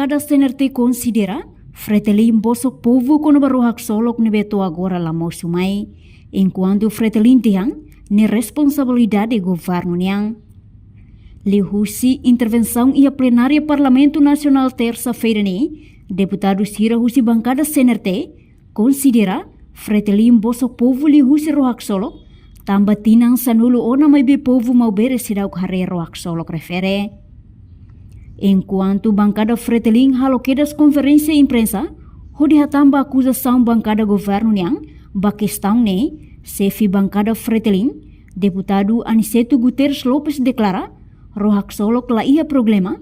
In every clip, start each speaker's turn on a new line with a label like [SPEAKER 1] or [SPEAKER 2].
[SPEAKER 1] bancada CNRT considera Fretilin bosok povo kono barohak solok ne beto agora la sumai, enquanto Fretilin tiang ne responsabilidade governo niang. Lihusi intervenção e a plenária Parlamento Nacional terça-feira ni, deputado Sira Husi bancada CNRT considera Fretilin bosok povo lihusi rohak solok, tambah tinang sanulu ona mai be povo mau bere sidau hare rohak solok refere. Enquanto bancada Fretilin haloquedas conferência imprensa, hodi hatamba acusação bancada governo niang, bakestão ne, chefe bancada Fretilin, deputado Aniceto Guterres Lopes declara, rohak solok la ia problema,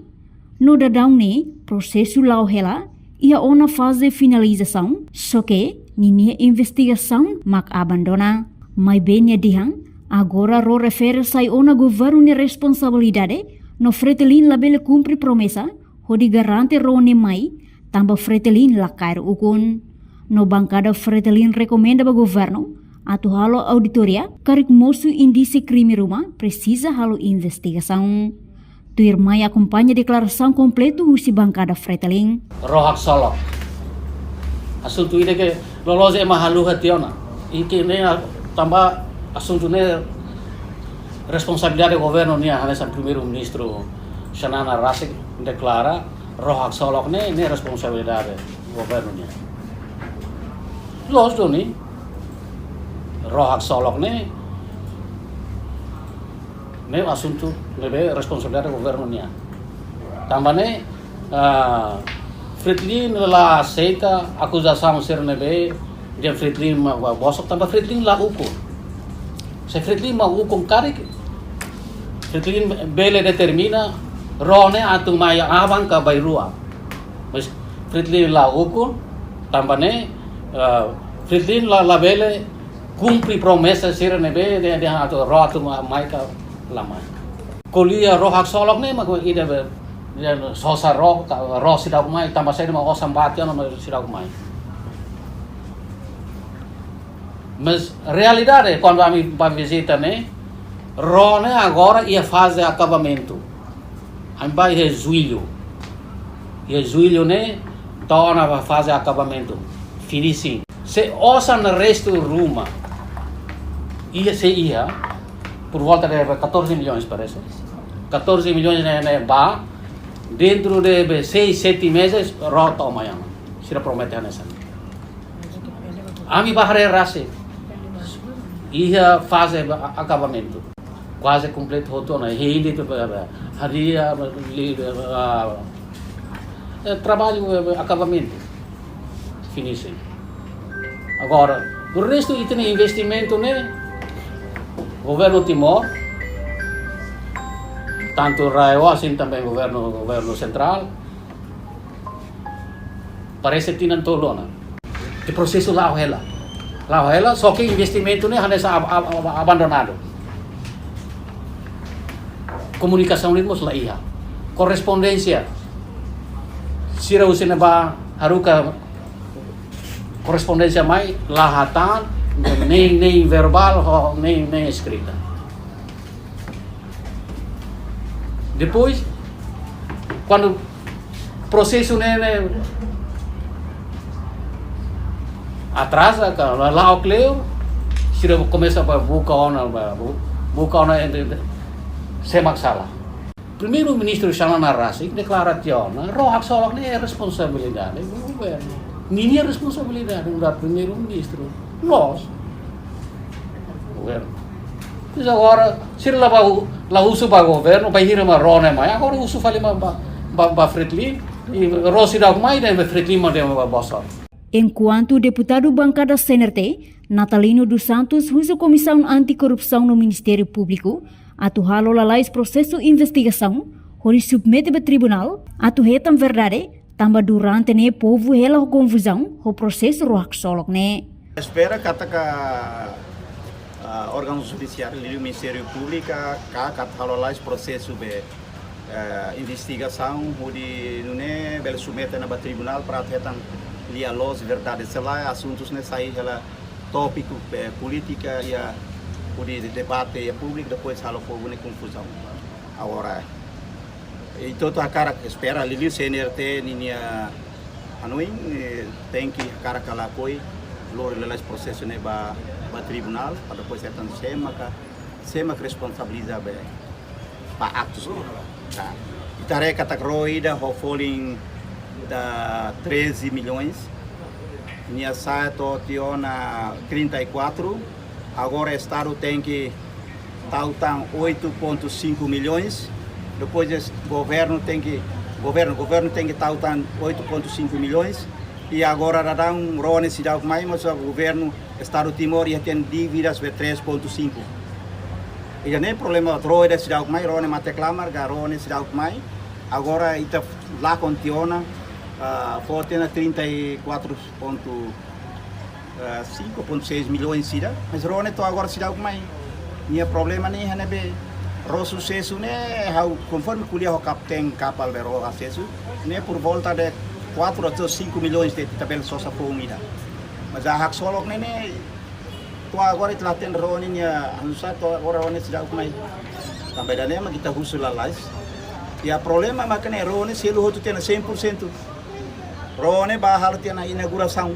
[SPEAKER 1] no dadão ne, processo lau hela, ia ona fase finalização, só que, ninia investigação mak abandona, mai benya dihang, agora ro refere sai ona governo ne responsabilidade, no Fretilin labele cumpri promesa, hodi garante rone mai, tambah Fretilin la kair ukun. No bancada Fretilin recomenda ba governo, atu halo auditoria, karik mosu indisi crime rumah, precisa halo investigação. Tuir mai acompanha declaração completo husi bancada Fretilin.
[SPEAKER 2] Rohak solok. Assunto ini ke lolos ema halu hationa. Iki ne tambah assunto ne responsabilidade do governo nia hanesan primeiro-ministro Xanana Rasik declara rohak solok ne responsabilidade do governo nia. Los doni rohak solok ne assunto lebe responsabilidade do governo nia. Tambah ne Fretilin la aceita acusação ser nebe dia Fretilin bosok tambah Fretilin la ukur. Se Fretilin mau hukum karik, Fretilin bele determina rone atu maya abang ka bairua. Mas Fretilin la hukum, tambane Fretilin la bele cumpri promesa sira nebe dia atu ro atu mai ka lama. Kuliah rohak solok ne mak ida be dia sosa ro sidak mai tambah saya mau osam batian no sidak mai. Mas realidade, quando a mim visita né, Rone agora ia fazer acabamento. A mim vai julho né, torna a fazer acabamento, finissing. Se osa no resto ruma, ia por volta de 14 milhões parece. 14 milhões né ba, dentro de 6, 7 meses rota amanhã. Se promete nessa. A mim vai rase. Ia fase acabamento quase completo rotona ele haria trabalho acabamento finissem agora o resto ele tem investimento né governo Timor tanto Raio assim também governo central parece que não tolona que processo lá ela só que investimento ne hanya abandonado. Komunikasi ritmos lah iya. Korespondensia. Sira usina ba haruka korespondensia mai lahatan nem verbal nem escrita. Depois quando processo ne atrasa kalau lá o Cleo se começa a buka ona semak salah. Primeiro-ministro Xanana Rasik declara rohak solok ne responsabilidade do governo. Nini responsabilidade do primeiro-ministro. Nós governo. Mas agora se lá uso para governo para ir uma rone mais agora uso fale ba Fretilin e rosi da mai da Fretilin ma de bossa.
[SPEAKER 1] Enquanto o deputado bancada CNRT, Natalino dos Santos, usa Comissão Anticorrupção no Ministério Público, atuhalo lalais processo investigação, hori submete ao tribunal, atuhetam verdade, tambah durante ne povo hela confusão, o processo rohak solok ne.
[SPEAKER 3] Espera kata órgão judiciário do Ministério Público, atuhalo lalais processo de investigação, hori nune bel submete na tribunal para atuhetam lia los verdade selai assuntos ne sai ela tópico política e o de debate público depois halo fogo ne confusão agora Itu tu akara espera lili CNRT ninia anuin tem que akara kalakoi lor lelas processo ne ba tribunal para depois setan sema responsabiliza be pa atos tá itare katagroida hofoling da 13 milhões nia sato tiona 34 agora o estado tem que tautan 8,5 milhões. Depois o governo tem que tautan 8,5 milhões e agora dá rone cidade mais, mas o governo Estado Timor já tem dívidas de 3,5. E já nem problema rone da cidade mais, rone mate clamar, rone cidade mais. Agora está lá contiona forte na 34,5,6 milhões de mas rone to agora cidade mais. Nia problema nem hanya be ro sucesso né conforme kuliah o kapten kapal bero acesso né por volta de 4 a 5 milhões de tabel sosa pomida mas a hak solok né to agora itla ten ro nia anusa to agora ro sudah mai também da nema kita husul lalais e a problema makane ro ne selu hotu tena 100% ro ne bahal tena inauguração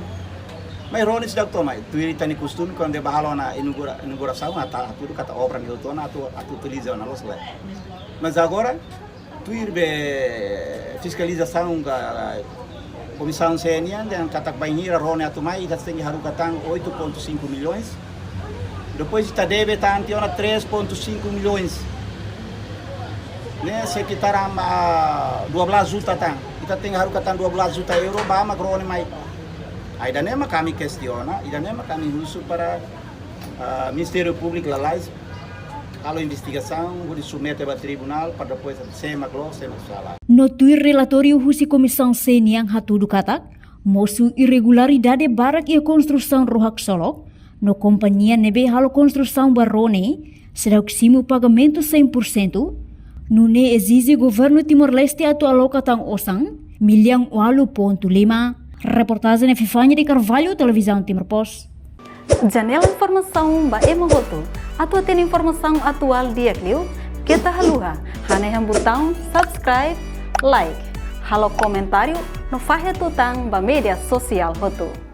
[SPEAKER 3] mas Rony sudah tahu mai, tu tani costume quando de bahalo na inauguração tudo kata obra que eu tô na tu utiliza na los lá. Mas agora tu fiscalização da comissão CNA dan kata banheira Rony atu mai das tem haru katang 8,5 milhões. Depois está deve tanto ona 3,5 milhões. Né sekitar 12 juta tang. Kita tem haru katang 12 juta euro ba ma Rony mai. Ainda nem kami questiona, ainda nem kami uso para Ministério Público lalais kalau investigação vou submeter para tribunal para depois sema salah.
[SPEAKER 1] No tui relatório husi Comissão Seniang hatudu katak, mosu irregularidade barak e construção rohak solok, no companhia nebe halo construção barone, será que simu pagamento 100%, nune exige governo Timor-Leste atu alokatang osang, miliang 8,5. Reportagem Fifanya de Carvalho, Televisão Timor Post.
[SPEAKER 4] Janela informação ba emogoto. Atua tem informação atual dia kliu. Kita haluha. Hane botão subscribe, like. Halo comentário no fahe tutang ba media sosial hotu.